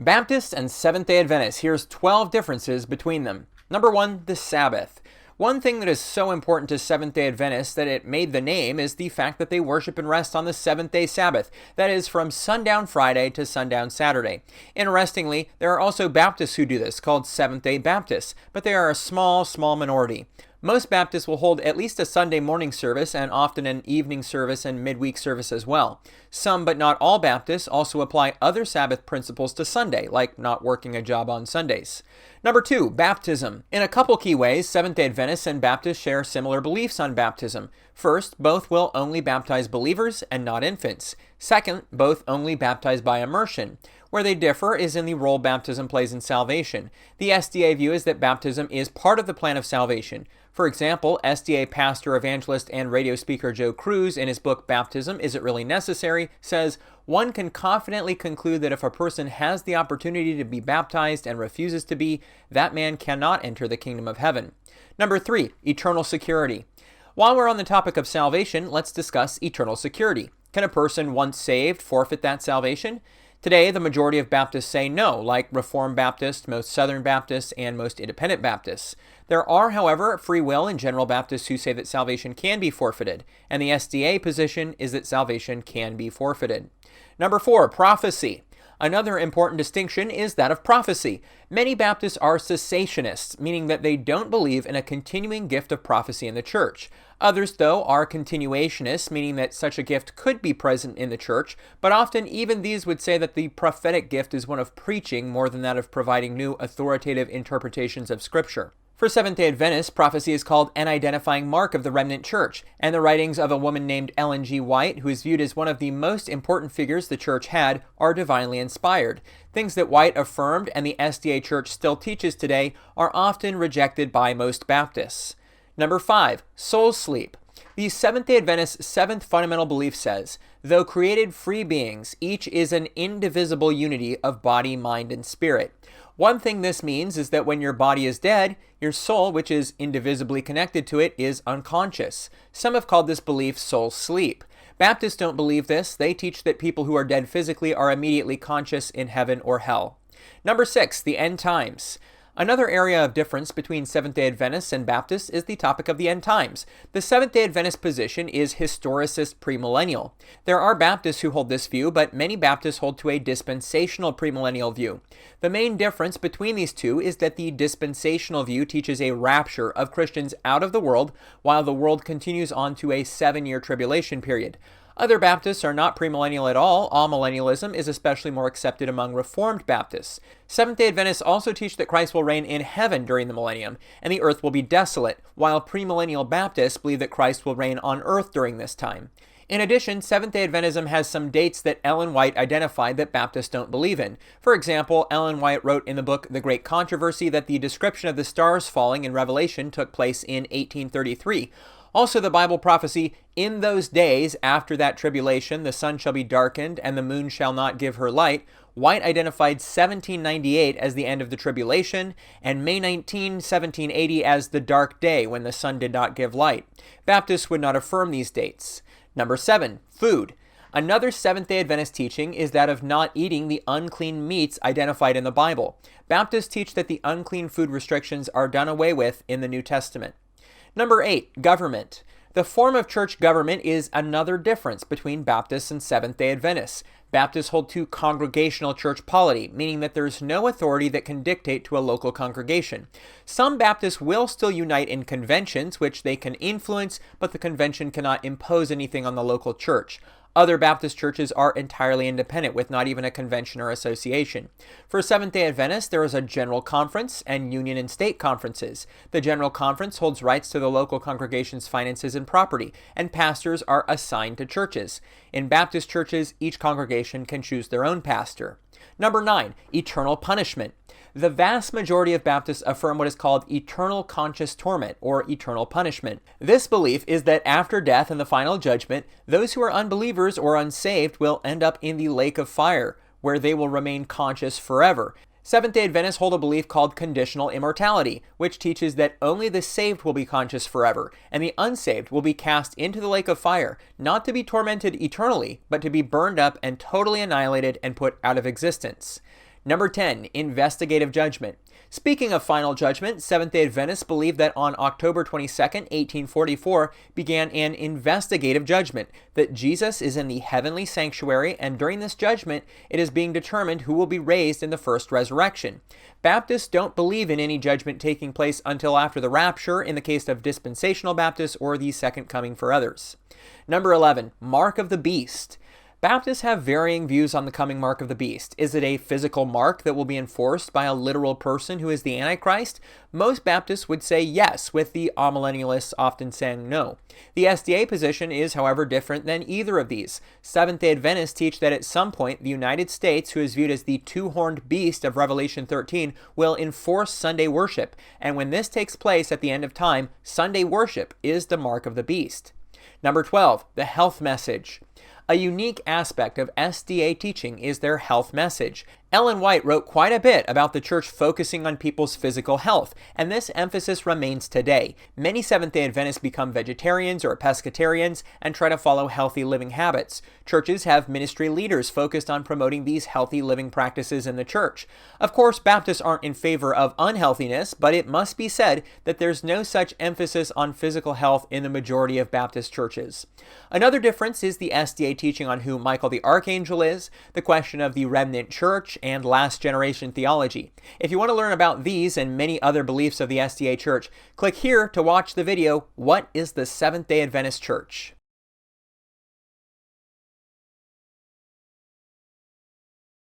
Baptists and Seventh-day Adventists, here's 12 differences between them. Number 1, the Sabbath. One thing that is so important to Seventh-day Adventists that it made the name is the fact that they worship and rest on the seventh-day Sabbath. That is from sundown Friday to sundown Saturday. Interestingly, there are also Baptists who do this, called Seventh-day Baptists, but they are a small minority. Most Baptists will hold at least a Sunday morning service and often an evening service and midweek service as well. Some, but not all Baptists, also apply other Sabbath principles to Sunday, like not working a job on Sundays. Number 2, baptism. In a couple key ways, Seventh-day Adventists and Baptists share similar beliefs on baptism. First, both will only baptize believers and not infants. Second, both only baptize by immersion. Where they differ is in the role baptism plays in salvation. The SDA view is that baptism is part of the plan of salvation. For example, SDA pastor, evangelist, and radio speaker Joe Cruz, in his book Baptism, Is It Really Necessary?, says, "One can confidently conclude that if a person has the opportunity to be baptized and refuses to be, that man cannot enter the kingdom of heaven." Number 3, eternal security. While we're on the topic of salvation, let's discuss eternal security. Can a person once saved forfeit that salvation? Today, the majority of Baptists say no, like Reformed Baptists, most Southern Baptists, and most Independent Baptists. There are, however, Free Will and General Baptists who say that salvation can be forfeited, and the SDA position is that salvation can be forfeited. Number 4, prophecy. Another important distinction is that of prophecy. Many Baptists are cessationists, meaning that they don't believe in a continuing gift of prophecy in the church. Others, though, are continuationists, meaning that such a gift could be present in the church, but often even these would say that the prophetic gift is one of preaching more than that of providing new authoritative interpretations of Scripture. For Seventh-day Adventists, prophecy is called an identifying mark of the remnant church, and the writings of a woman named Ellen G. White, who is viewed as one of the most important figures the church had, are divinely inspired. Things that White affirmed and the SDA church still teaches today are often rejected by most Baptists. Number 5, soul sleep. The Seventh-day Adventist seventh fundamental belief says, though created free beings, each is an indivisible unity of body, mind, and spirit. One thing this means is that when your body is dead, your soul, which is indivisibly connected to it, is unconscious. Some have called this belief soul sleep. Baptists don't believe this. They teach that people who are dead physically are immediately conscious in heaven or hell. Number 6, the end times. Another area of difference between Seventh-day Adventists and Baptists is the topic of the end times. The Seventh-day Adventist position is historicist premillennial. There are Baptists who hold this view, but many Baptists hold to a dispensational premillennial view. The main difference between these two is that the dispensational view teaches a rapture of Christians out of the world, while the world continues on to a 7-year tribulation period. Other Baptists are not premillennial at all. Amillennialism is especially more accepted among Reformed Baptists. Seventh-day Adventists also teach that Christ will reign in heaven during the millennium, and the earth will be desolate, while premillennial Baptists believe that Christ will reign on earth during this time. In addition, Seventh-day Adventism has some dates that Ellen White identified that Baptists don't believe in. For example, Ellen White wrote in the book The Great Controversy that the description of the stars falling in Revelation took place in 1833. Also, the Bible prophecy, "In those days after that tribulation, the sun shall be darkened, and the moon shall not give her light." White identified 1798 as the end of the tribulation, and May 19, 1780 as the dark day when the sun did not give light. Baptists would not affirm these dates. Number 7, food. Another Seventh-day Adventist teaching is that of not eating the unclean meats identified in the Bible. Baptists teach that the unclean food restrictions are done away with in the New Testament. Number 8, government. The form of church government is another difference between Baptists and Seventh-day Adventists. Baptists hold to congregational church polity, meaning that there's no authority that can dictate to a local congregation. Some Baptists will still unite in conventions, which they can influence, but the convention cannot impose anything on the local church. Other Baptist churches are entirely independent, with not even a convention or association. For Seventh-day Adventists, there is a general conference and union and state conferences. The general conference holds rights to the local congregation's finances and property, and pastors are assigned to churches. In Baptist churches, each congregation can choose their own pastor. Number 9, eternal punishment. The vast majority of Baptists affirm what is called eternal conscious torment, or eternal punishment. This belief is that after death and the final judgment, those who are unbelievers or unsaved will end up in the lake of fire, where they will remain conscious forever. Seventh-day Adventists hold a belief called conditional immortality, which teaches that only the saved will be conscious forever, and the unsaved will be cast into the lake of fire, not to be tormented eternally, but to be burned up and totally annihilated and put out of existence. Number 10, investigative judgment. Speaking of final judgment, Seventh-day Adventists believe that on October 22nd, 1844, began an investigative judgment, that Jesus is in the heavenly sanctuary, and during this judgment, it is being determined who will be raised in the first resurrection. Baptists don't believe in any judgment taking place until after the rapture, in the case of dispensational Baptists, or the second coming for others. Number 11, mark of the beast. Baptists have varying views on the coming mark of the beast. Is it a physical mark that will be enforced by a literal person who is the Antichrist? Most Baptists would say yes, with the amillennialists often saying no. The SDA position is, however, different than either of these. Seventh-day Adventists teach that at some point, the United States, who is viewed as the two-horned beast of Revelation 13, will enforce Sunday worship, and when this takes place at the end of time, Sunday worship is the mark of the beast. Number 12, the health message. A unique aspect of SDA teaching is their health message. Ellen White wrote quite a bit about the church focusing on people's physical health, and this emphasis remains today. Many Seventh-day Adventists become vegetarians or pescatarians and try to follow healthy living habits. Churches have ministry leaders focused on promoting these healthy living practices in the church. Of course, Baptists aren't in favor of unhealthiness, but it must be said that there's no such emphasis on physical health in the majority of Baptist churches. Another difference is the SDA teaching on who Michael the Archangel is, the question of the remnant church, and last generation theology. If you want to learn about these and many other beliefs of the SDA Church, click here to watch the video, What is the Seventh-day Adventist Church?